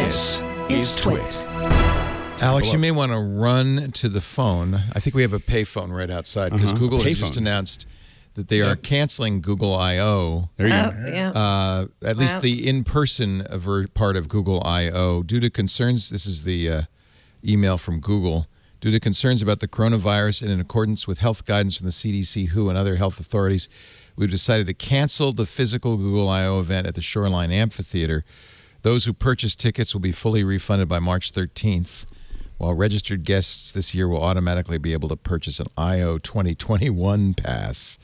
This is TWiT. Alex, you may want to run to the phone. I think we have a payphone right outside because Google has just announced that they are canceling Google I/O. There you go. Yeah. At least the in-person part of Google I/O, due to concerns. This is the email from Google. Due to concerns about the coronavirus and in accordance with health guidance from the CDC, WHO, and other health authorities, we've decided to cancel the physical Google I/O event at the Shoreline Amphitheater. Those who purchase tickets will be fully refunded by March 13th, while registered guests this year will automatically be able to purchase an I/O 2021 pass.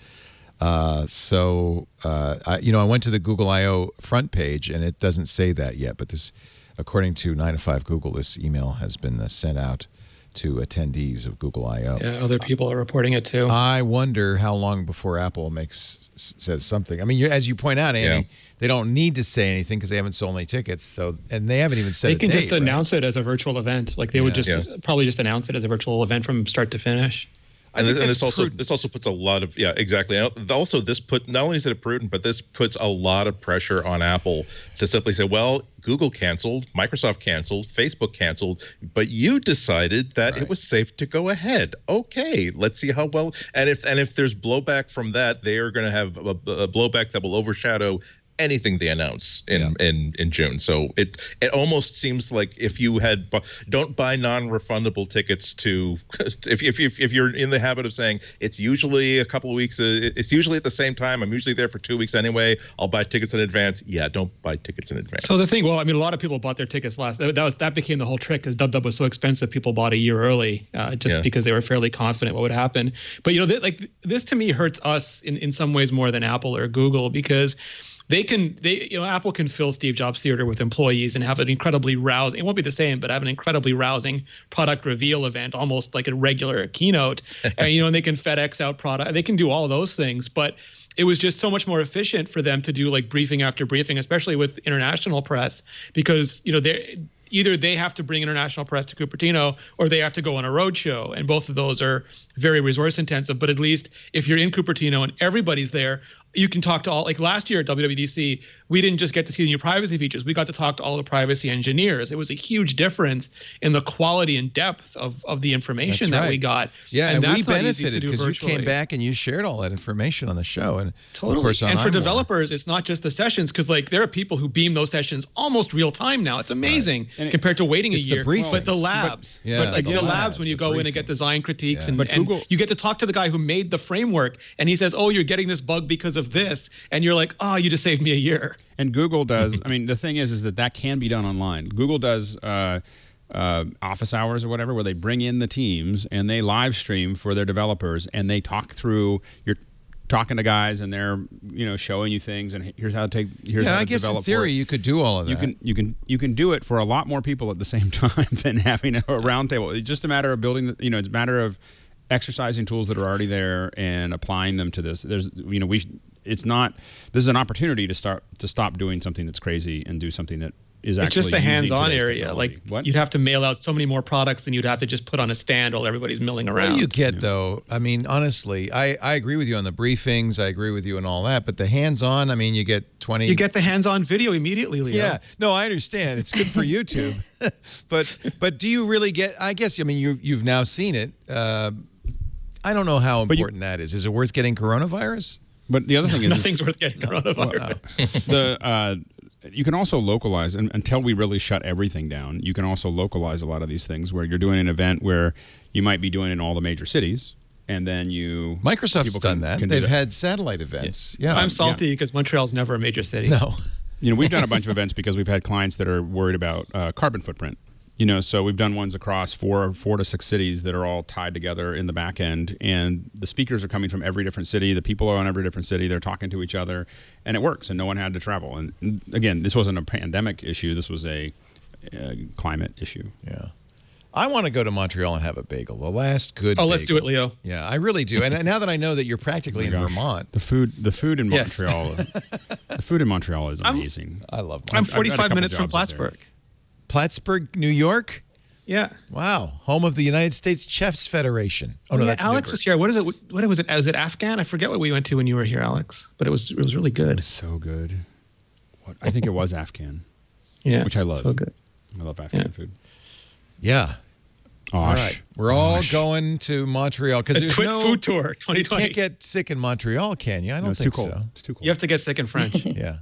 I went to the Google I/O front page, and it doesn't say that yet. But this, according to 9 to 5 Google, this email has been sent out to attendees of Google I/O. Yeah, other people are reporting it too. I wonder how long before Apple says something. I mean, as you point out, Andy, they don't need to say anything because they haven't sold any tickets. So, and they haven't even said they can a date, just announce it as a virtual event. Like they would probably just announce it as a virtual event from start to finish. And this also puts a lot of exactly. Also, not only is it prudent, but this puts a lot of pressure on Apple to simply say, well, Google canceled, Microsoft canceled, Facebook canceled, but you decided that it was safe to go ahead. Okay, let's see how well. And if there's blowback from that, they are going to have a blowback that will overshadow anything they announce in June. So it almost seems like if you don't buy non-refundable tickets to if you're in the habit of saying it's usually a couple of weeks, it's usually at the same time, I'm usually there for 2 weeks anyway, I'll buy tickets in advance. Yeah, don't buy tickets in advance. So the thing, a lot of people bought their tickets that became the whole trick because WW was so expensive. People bought a year early because they were fairly confident what would happen. But this to me hurts us in some ways more than Apple or Google because Apple can fill Steve Jobs Theater with employees and have an incredibly rousing, it won't be the same, but have an incredibly rousing product reveal event, almost like a regular keynote. And they can FedEx out product. They can do all those things, but it was just so much more efficient for them to do like briefing after briefing, especially with international press, because either they have to bring international press to Cupertino or they have to go on a roadshow. And both of those are very resource intensive. But at least if you're in Cupertino and everybody's there, you can talk to all, like last year at WWDC, we didn't just get to see the new privacy features. We got to talk to all the privacy engineers. It was a huge difference in the quality and depth of the information that we got. Yeah, and we benefited because you came back and you shared all that information on the show. And totally. Of course, and for developers, it's not just the sessions because there are people who beam those sessions almost real time now. It's amazing compared to waiting a year. But the labs, the labs when you go in and get design critiques and you get to talk to the guy who made the framework and he says, oh, you're getting this bug because of this, and you're like, oh, you just saved me a year. And Google does. I mean, the thing is that can be done online. Google does office hours or whatever, where they bring in the teams and they live stream for their developers, and they talk through. You're talking to guys, and they're showing you things, and here's how to take. Here's how to I guess develop in theory you could do all of that. You can do it for a lot more people at the same time than having a round table. It's just a matter of building. It's a matter of exercising tools that are already there and applying them to this. This is an opportunity to stop doing something that's crazy and do something that is actually. It's just the hands-on area. Like you'd have to mail out so many more products than you'd have to just put on a stand while everybody's milling around. What do you get though? I mean, honestly, I agree with you on the briefings. I agree with you on all that. But the hands-on, I mean, you get 20. You get the hands-on video immediately, Leo. Yeah, no, I understand. It's good for YouTube. but do you really get? I guess you've now seen it. I don't know how important that is. Is it worth getting coronavirus? But the other thing is nothing's worth getting coronavirus. You can also localize, and until we really shut everything down, you can also localize a lot of these things where you're doing an event where you might be doing it in all the major cities, and then Microsoft's done that. They've had satellite events. Yeah. I'm salty because Montreal's never a major city. No. We've done a bunch of events because we've had clients that are worried about carbon footprint. So we've done ones across four to six cities that are all tied together in the back end, and the speakers are coming from every different city. The people are on every different city. They're talking to each other, and it works, and no one had to travel. And again, this wasn't a pandemic issue. This was a climate issue. Yeah. I want to go to Montreal and have a bagel. The last good bagel. Let's do it, Leo. Yeah, I really do. And now that I know that you're practically in Vermont. The food in Montreal, the food in Montreal is amazing. I love Montreal. I'm 45 minutes from Plattsburgh. Plattsburgh, New York? Yeah. Wow. Home of the United States Chefs Federation. Oh, no, that's Alex Newburgh. was here. What is it? What was it? Was it Afghan? I forget what we went to when you were here, Alex. But it was really good. It was so good. I think it was Afghan. Yeah. Which I love. So good. I love Afghan food. Yeah. All right. We're all going to Montreal because there's TWiT no food tour 2020. You can't get sick in Montreal, can you? I don't think so. It's too cold. You have to get sick in French. Yeah.